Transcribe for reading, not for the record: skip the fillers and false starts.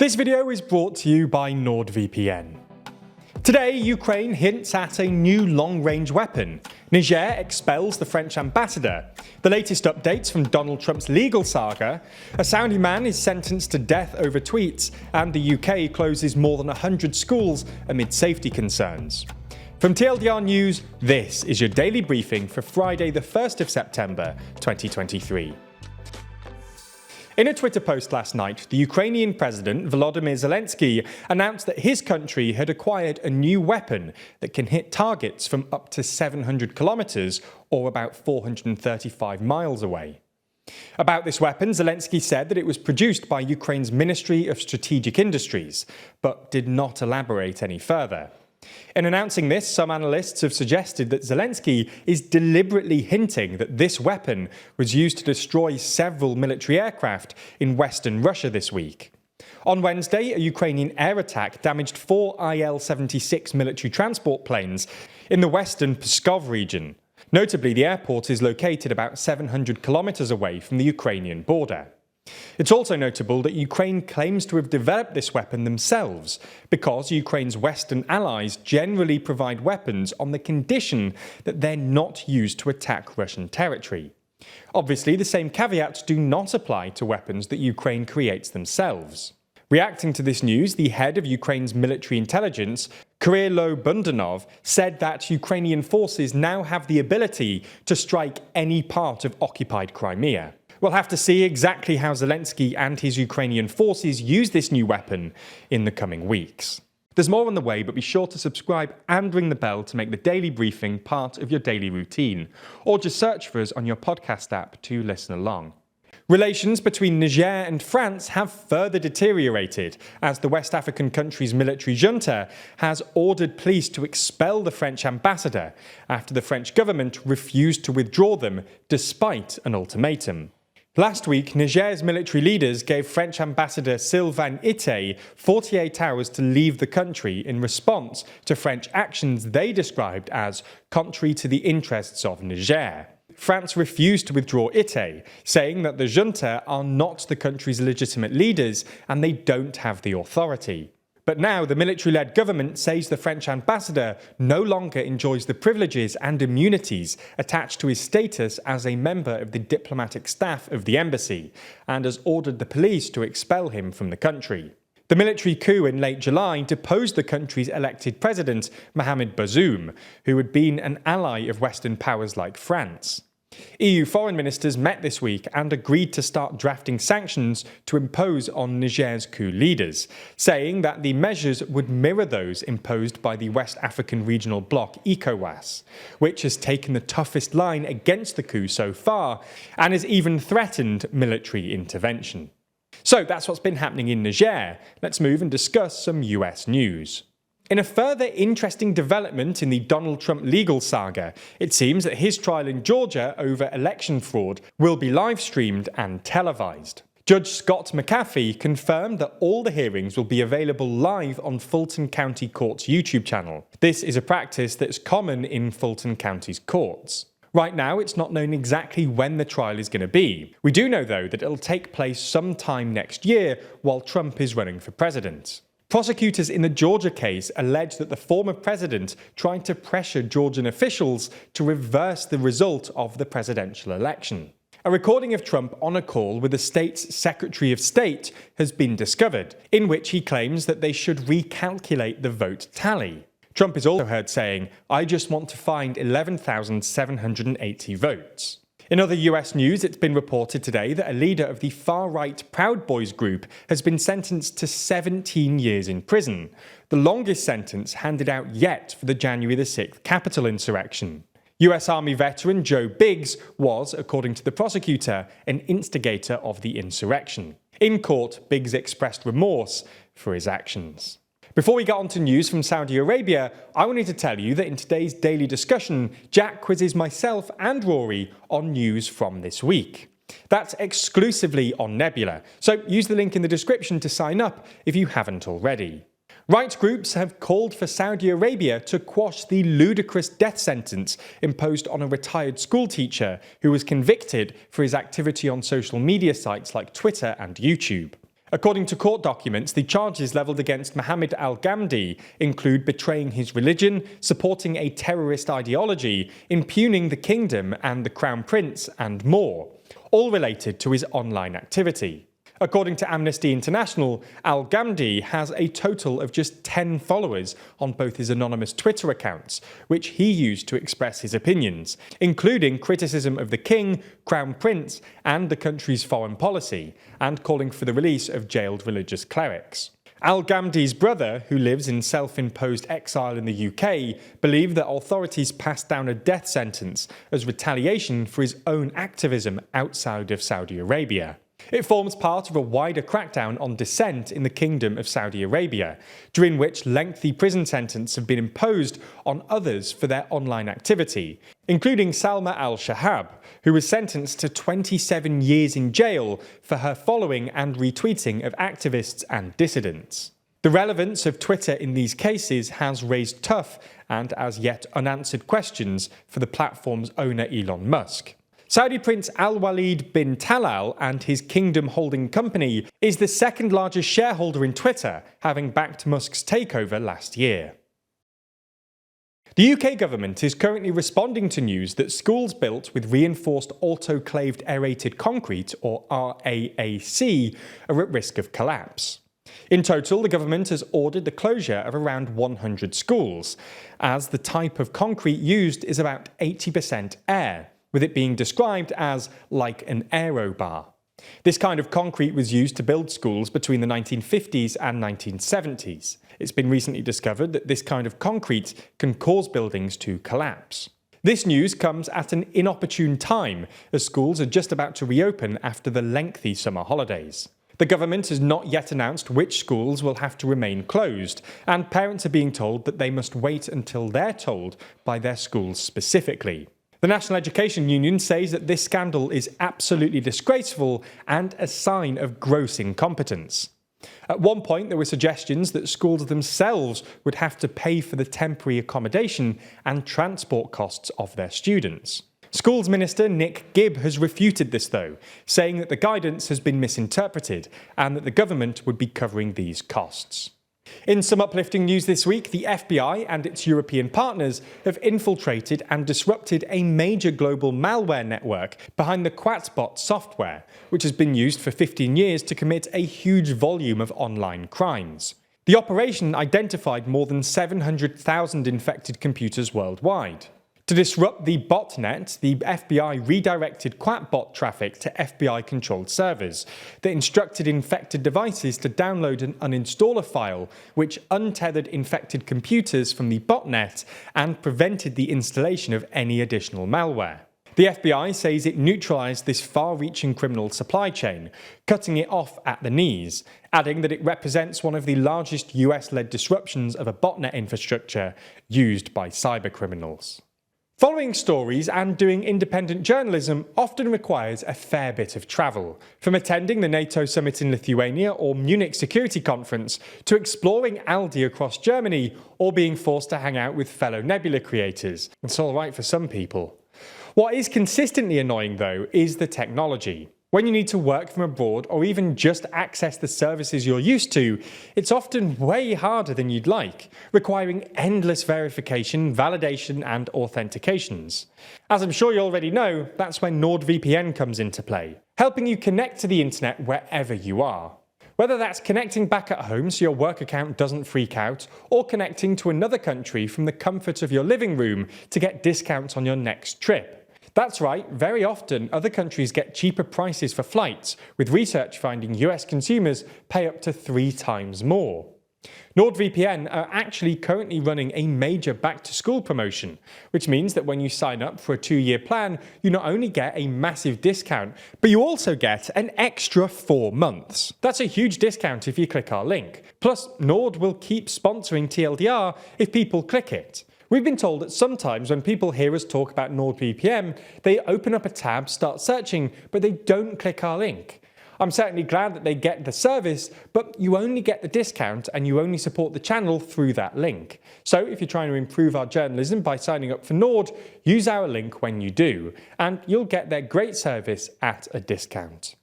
This video is brought to you by NordVPN. Today, Ukraine hints at a new long-range weapon. Niger expels the French ambassador. The latest updates from Donald Trump's legal saga. A Saudi man is sentenced to death over tweets, and the UK closes more than 100 schools amid safety concerns. From TLDR News, this is your daily briefing for Friday the 1st of September 2023. In a Twitter post last night, the Ukrainian President Volodymyr Zelenskyy announced that his country had acquired a new weapon that can hit targets from up to 700 kilometers, or about 435 miles away. About this weapon, Zelenskyy said that it was produced by Ukraine's Ministry of Strategic Industries, but did not elaborate any further. In announcing this, some analysts have suggested that Zelenskyy is deliberately hinting that this weapon was used to destroy several military aircraft in western Russia this week. On Wednesday, a Ukrainian air attack damaged 4 Il-76 military transport planes in the western Pskov region. Notably, the airport is located about 700 kilometers away from the Ukrainian border. It's also notable that Ukraine claims to have developed this weapon themselves, because Ukraine's Western allies generally provide weapons on the condition that they're not used to attack Russian territory. Obviously, the same caveats do not apply to weapons that Ukraine creates themselves. Reacting to this news, the head of Ukraine's military intelligence, Kyrylo Bundanov, said that Ukrainian forces now have the ability to strike any part of occupied Crimea. We'll have to see exactly how Zelenskyy and his Ukrainian forces use this new weapon in the coming weeks. There's more on the way, but be sure to subscribe and ring the bell to make the daily briefing part of your daily routine, or just search for us on your podcast app to listen along. Relations between Niger and France have further deteriorated as the West African country's military junta has ordered police to expel the French ambassador after the French government refused to withdraw them despite an ultimatum. Last week, Niger's military leaders gave French Ambassador Sylvain Ité 48 hours to leave the country in response to French actions they described as contrary to the interests of Niger. France refused to withdraw Ité, saying that the junta are not the country's legitimate leaders and they don't have the authority. But now the military-led government says the French ambassador no longer enjoys the privileges and immunities attached to his status as a member of the diplomatic staff of the embassy, and has ordered the police to expel him from the country. The military coup in late July deposed the country's elected president, Mohamed Bazoum, who had been an ally of Western powers like France. EU foreign ministers met this week and agreed to start drafting sanctions to impose on Niger's coup leaders, saying that the measures would mirror those imposed by the West African regional bloc ECOWAS, which has taken the toughest line against the coup so far and has even threatened military intervention. So that's what's been happening in Niger. Let's move and discuss some US news. In a further interesting development in the Donald Trump legal saga, it seems that his trial in Georgia over election fraud will be live-streamed and televised. Judge Scott McAfee confirmed that all the hearings will be available live on Fulton County Court's YouTube channel. This is a practice that's common in Fulton County's courts. Right now, it's not known exactly when the trial is going to be. We do know, though, that it'll take place sometime next year while Trump is running for president. Prosecutors in the Georgia case allege that the former president tried to pressure Georgian officials to reverse the result of the presidential election. A recording of Trump on a call with the state's Secretary of State has been discovered, in which he claims that they should recalculate the vote tally. Trump is also heard saying, "I just want to find 11,780 votes." In other US news, it's been reported today that a leader of the far-right Proud Boys group has been sentenced to 17 years in prison, the longest sentence handed out yet for the January the 6th Capitol insurrection. US Army veteran Joe Biggs was, according to the prosecutor, an instigator of the insurrection. In court, Biggs expressed remorse for his actions. Before we get on to news from Saudi Arabia, I wanted to tell you that in today's daily discussion, Jack quizzes myself and Rory on news from this week. That's exclusively on Nebula, so use the link in the description to sign up if you haven't already. Rights groups have called for Saudi Arabia to quash the ludicrous death sentence imposed on a retired schoolteacher who was convicted for his activity on social media sites like Twitter and YouTube. According to court documents, the charges levelled against Mohammed al-Ghamdi include betraying his religion, supporting a terrorist ideology, impugning the kingdom and the crown prince, and more, all related to his online activity. According to Amnesty International, al-Ghamdi has a total of just 10 followers on both his anonymous Twitter accounts, which he used to express his opinions, including criticism of the king, crown prince, and the country's foreign policy, and calling for the release of jailed religious clerics. Al-Ghamdi's brother, who lives in self-imposed exile in the UK, believed that authorities passed down a death sentence as retaliation for his own activism outside of Saudi Arabia. It forms part of a wider crackdown on dissent in the Kingdom of Saudi Arabia, during which lengthy prison sentences have been imposed on others for their online activity, including Salma al-Shahab, who was sentenced to 27 years in jail for her following and retweeting of activists and dissidents. The relevance of Twitter in these cases has raised tough and as yet unanswered questions for the platform's owner Elon Musk. Saudi Prince Al-Walid bin Talal and his kingdom holding company is the second largest shareholder in Twitter, having backed Musk's takeover last year. The UK government is currently responding to news that schools built with reinforced autoclaved aerated concrete, or RAAC, are at risk of collapse. In total, the government has ordered the closure of around 100 schools, as the type of concrete used is about 80% air, with it being described as like an aerobar. This kind of concrete was used to build schools between the 1950s and 1970s. It's been recently discovered that this kind of concrete can cause buildings to collapse. This news comes at an inopportune time, as schools are just about to reopen after the lengthy summer holidays. The government has not yet announced which schools will have to remain closed, and parents are being told that they must wait until they're told by their schools specifically. The National Education Union says that this scandal is absolutely disgraceful and a sign of gross incompetence. At one point, there were suggestions that schools themselves would have to pay for the temporary accommodation and transport costs of their students. Schools Minister Nick Gibb has refuted this though, saying that the guidance has been misinterpreted and that the government would be covering these costs. In some uplifting news this week, the FBI and its European partners have infiltrated and disrupted a major global malware network behind the Quatsbot software, which has been used for 15 years to commit a huge volume of online crimes. The operation identified more than 700,000 infected computers worldwide. To disrupt the botnet, the FBI redirected Quatsbot traffic to FBI-controlled servers that instructed infected devices to download and uninstall a file which untethered infected computers from the botnet and prevented the installation of any additional malware. The FBI says it neutralised this far-reaching criminal supply chain, cutting it off at the knees, adding that it represents one of the largest US-led disruptions of a botnet infrastructure used by cybercriminals. Following stories and doing independent journalism often requires a fair bit of travel, from attending the NATO summit in Lithuania or Munich Security Conference to exploring Aldi across Germany or being forced to hang out with fellow Nebula creators. It's all right for some people. What is consistently annoying though is the technology. When you need to work from abroad or even just access the services you're used to, it's often way harder than you'd like, requiring endless verification, validation and authentications. As I'm sure you already know, that's when NordVPN comes into play, helping you connect to the internet wherever you are. Whether that's connecting back at home so your work account doesn't freak out, or connecting to another country from the comfort of your living room to get discounts on your next trip. That's right, very often other countries get cheaper prices for flights, with research finding US consumers pay up to 3 times more. NordVPN are actually currently running a major back-to-school promotion, which means that when you sign up for a 2-year plan, you not only get a massive discount, but you also get an extra 4 months. That's a huge discount if you click our link. Plus, Nord will keep sponsoring TLDR if people click it. We've been told that sometimes when people hear us talk about NordVPN, they open up a tab, start searching, but they don't click our link. I'm certainly glad that they get the service, but you only get the discount and you only support the channel through that link. So if you're trying to improve our journalism by signing up for Nord, use our link when you do, and you'll get their great service at a discount.